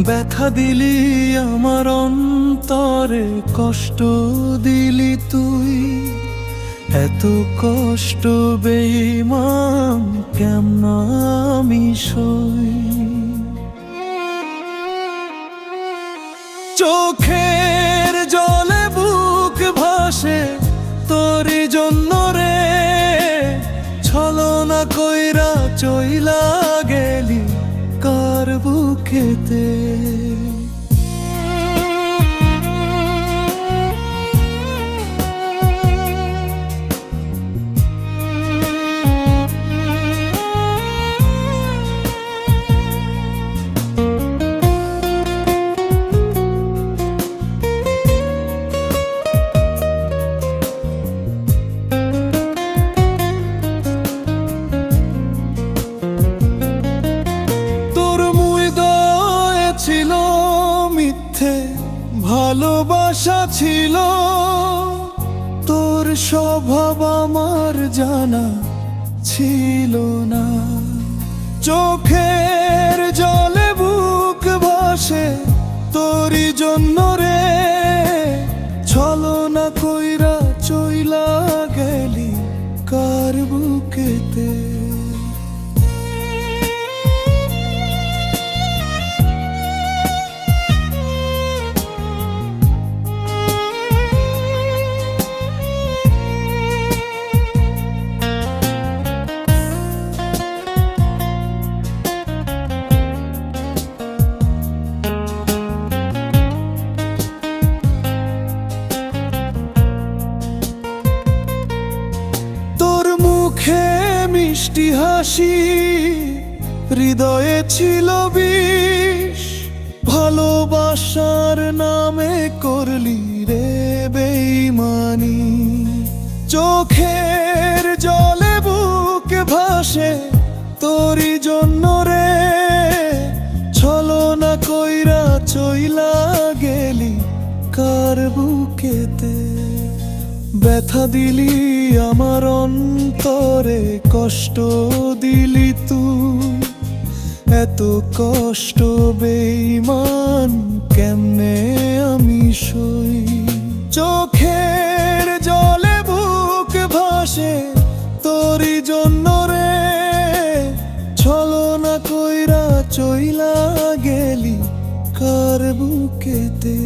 ব্যথা দিলি আমার অন্তরে, কষ্ট দিলি তুই। এত কষ্ট বেঈমান কেমন আমি সই। চোখের জলে বুক ভাসে তোরই জন্য রে, ছলনা কইরা চইলা গেলি কার বুকেতে। ছিল মিথ্যে ভালোবাসা ছিল, তোর স্বভাব আমার জানা ছিল না। চোখের জলে বুক ভাসে তোরই জন্য রে, ছলনা কইরা চইলা গেলি কার বুকেতে। মুখে মিষ্টি হাসি, হৃদয়ে ছিল বিষ, ভালোবাসার নামে করলি রে বেঈমানি। চোখের জলে বুক ভাসে তোরই জন্য রে, ছলনা কইরা চইলা গেলি কার বুকেতে। ব্যথা দিলি আমার অন্তরে, কষ্ট দিলি তুই। এত কষ্ট বেঈমান কেমনে আমি সই। চোখের জলে বুক ভাসে তোরই জন্য রে, ছলনা কইরা চইলা গেলি কার বুকেতে।